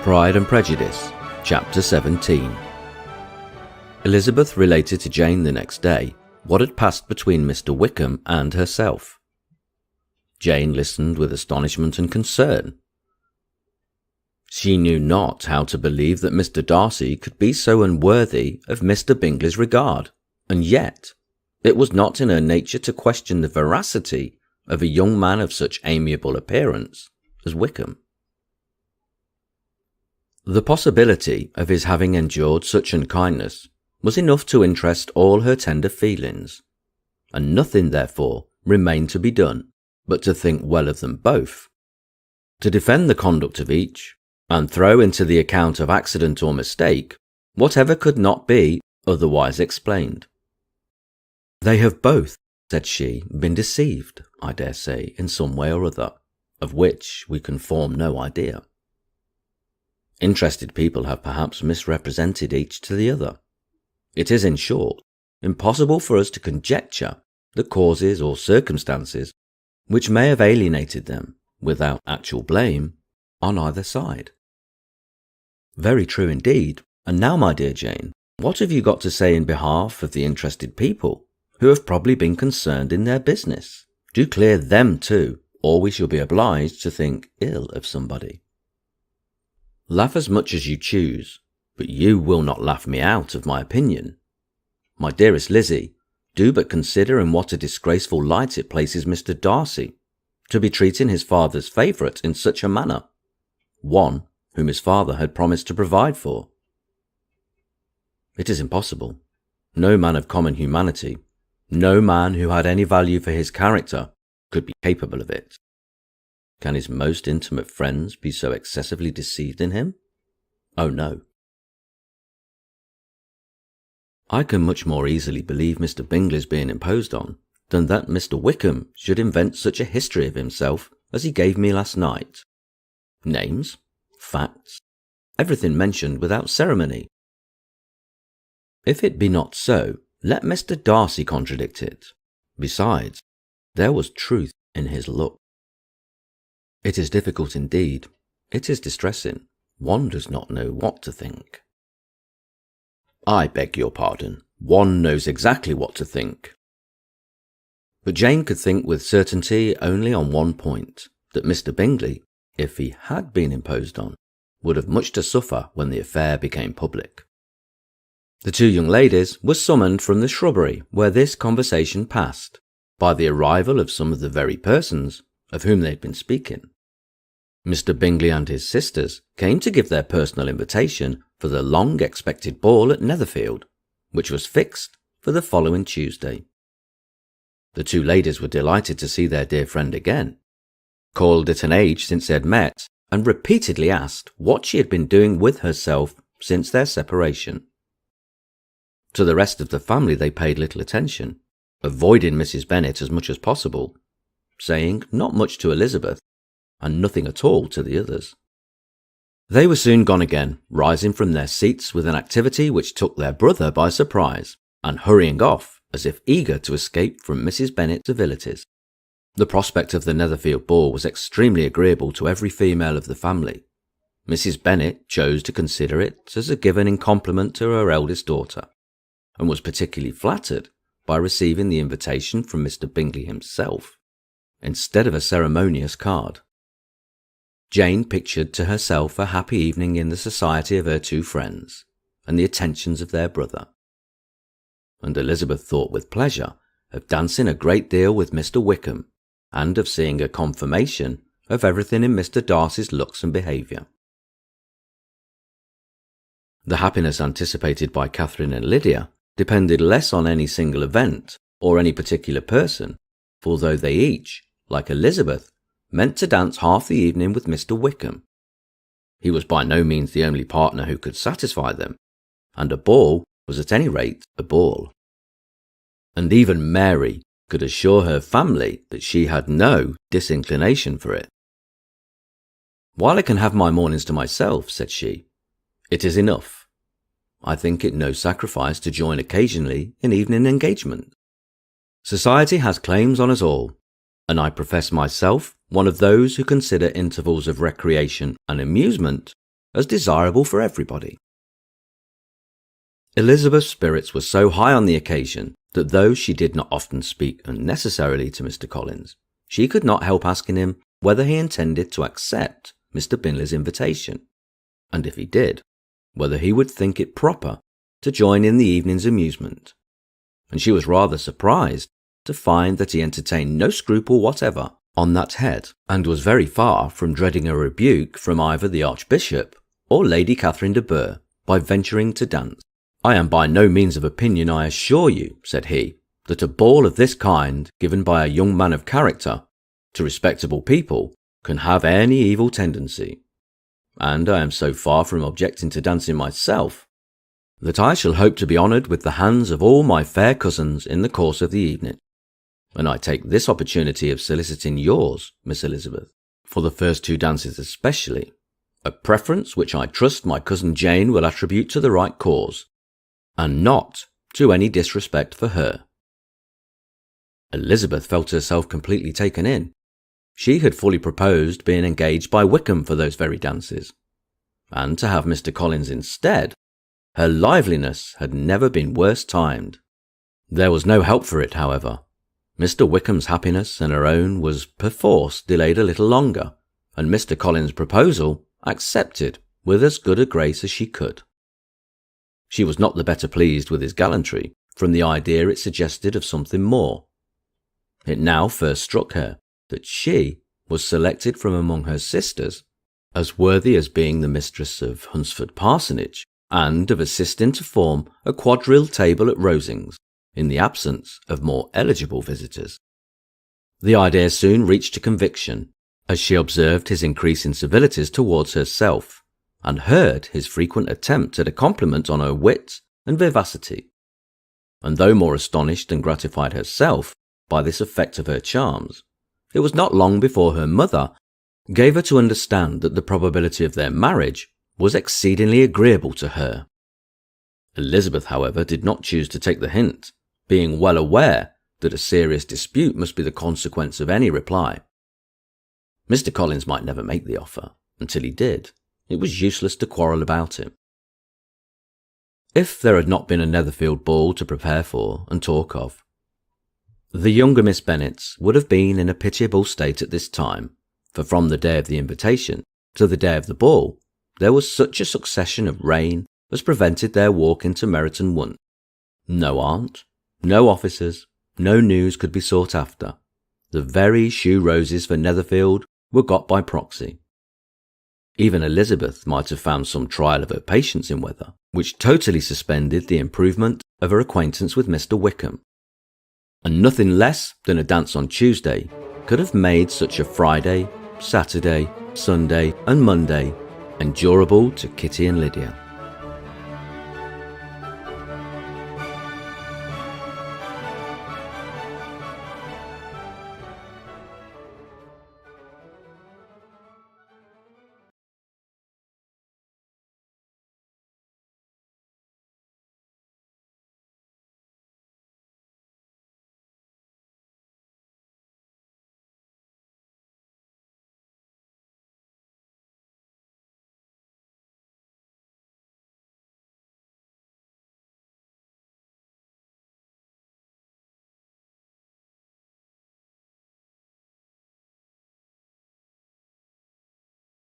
Pride and Prejudice, Chapter 17. Elizabeth related to Jane the next day what had passed between Mr. Wickham and herself. Jane listened with astonishment and concern. She knew not how to believe that Mr. Darcy could be so unworthy of Mr. Bingley's regard, and yet it was not in her nature to question the veracity of a young man of such amiable appearance as Wickham. The possibility of his having endured such unkindness was enough to interest all her tender feelings, and nothing therefore remained to be done but to think well of them both, to defend the conduct of each, and throw into the account of accident or mistake whatever could not be otherwise explained. "They have both," said she, "been deceived, I dare say, in some way or other, of which we can form no idea. Interested people have perhaps misrepresented each to the other. It is, in short, impossible for us to conjecture the causes or circumstances which may have alienated them, without actual blame, on either side." "Very true indeed. And now, my dear Jane, what have you got to say in behalf of the interested people, who have probably been concerned in their business? Do clear them too, or we shall be obliged to think ill of somebody." "Laugh as much as you choose, but you will not laugh me out of my opinion. My dearest Lizzie, do but consider in what a disgraceful light it places Mr. Darcy, to be treating his father's favourite in such a manner, one whom his father had promised to provide for. It is impossible. No man of common humanity, no man who had any value for his character, could be capable of it. Can his most intimate friends be so excessively deceived in him? Oh no. I can much more easily believe Mr. Bingley's being imposed on, than that Mr. Wickham should invent such a history of himself as he gave me last night. Names, facts, everything mentioned without ceremony. If it be not so, let Mr. Darcy contradict it. Besides, there was truth in his look. It is difficult indeed. It is distressing. One does not know what to think." "I beg your pardon. One knows exactly what to think." But Jane could think with certainty only on one point, that Mr. Bingley, if he had been imposed on, would have much to suffer when the affair became public. The two young ladies were summoned from the shrubbery where this conversation passed, by the arrival of some of the very persons of whom they had been speaking. Mr. Bingley and his sisters came to give their personal invitation for the long-expected ball at Netherfield, which was fixed for the following Tuesday. The two ladies were delighted to see their dear friend again, called at an age since they had met, and repeatedly asked what she had been doing with herself since their separation. To the rest of the family they paid little attention, avoiding Mrs. Bennet as much as possible, saying not much to Elizabeth, and nothing at all to the others. They were soon gone again, rising from their seats with an activity which took their brother by surprise, and hurrying off as if eager to escape from Mrs. Bennet's civilities. The prospect of the Netherfield ball was extremely agreeable to every female of the family. Mrs. Bennet chose to consider it as a given in compliment to her eldest daughter, and was particularly flattered by receiving the invitation from Mr. Bingley himself, instead of a ceremonious card. Jane pictured to herself a happy evening in the society of her two friends, and the attentions of their brother. And Elizabeth thought with pleasure of dancing a great deal with Mr. Wickham, and of seeing a confirmation of everything in Mr. Darcy's looks and behaviour. The happiness anticipated by Catherine and Lydia depended less on any single event or any particular person, for though they each, like Elizabeth, meant to dance half the evening with Mr. Wickham, he was by no means the only partner who could satisfy them, and a ball was at any rate a ball. And even Mary could assure her family that she had no disinclination for it. "While I can have my mornings to myself," said she, "it is enough. I think it no sacrifice to join occasionally in evening engagement. Society has claims on us all, and I profess myself one of those who consider intervals of recreation and amusement as desirable for everybody. Elizabeth's spirits were so high on the occasion that though she did not often speak unnecessarily to Mr. Collins, she could not help asking him whether he intended to accept Mr. Bingley's invitation, and if he did, whether he would think it proper to join in the evening's amusement. And she was rather surprised to find that he entertained no scruple whatever on that head, and was very far from dreading a rebuke from either the Archbishop or Lady Catherine de Bourgh by venturing to dance. "I am by no means of opinion, I assure you," said he, "that a ball of this kind, given by a young man of character, to respectable people, can have any evil tendency. And I am so far from objecting to dancing myself, that I shall hope to be honoured with the hands of all my fair cousins in the course of the evening. And I take this opportunity of soliciting yours, Miss Elizabeth, for the first 2 dances especially, a preference which I trust my cousin Jane will attribute to the right cause, and not to any disrespect for her." Elizabeth felt herself completely taken in. She had fully proposed being engaged by Wickham for those very dances, and to have Mr. Collins instead, her liveliness had never been worse timed. There was no help for it, however. Mr. Wickham's happiness and her own was perforce delayed a little longer, and Mr. Collins' proposal accepted with as good a grace as she could. She was not the better pleased with his gallantry from the idea it suggested of something more. It now first struck her that she was selected from among her sisters as worthy as being the mistress of Hunsford Parsonage, and of assisting to form a quadrille table at Rosings, in the absence of more eligible visitors. The idea soon reached a conviction, as she observed his increasing civilities towards herself, and heard his frequent attempt at a compliment on her wit and vivacity. And though more astonished and gratified herself by this effect of her charms, it was not long before her mother gave her to understand that the probability of their marriage was exceedingly agreeable to her. Elizabeth, however, did not choose to take the hint, being well aware that a serious dispute must be the consequence of any reply. Mr. Collins might never make the offer. Until he did, it was useless to quarrel about him. If there had not been a Netherfield ball to prepare for and talk of, the younger Miss Bennets would have been in a pitiable state at this time, for from the day of the invitation to the day of the ball, there was such a succession of rain as prevented their walking to Meryton once. No aunt, no officers, no news could be sought after. The very shoe roses for Netherfield were got by proxy. Even Elizabeth might have found some trial of her patience in weather, which totally suspended the improvement of her acquaintance with Mr. Wickham. And nothing less than a dance on Tuesday could have made such a Friday, Saturday, Sunday and Monday endurable to Kitty and Lydia.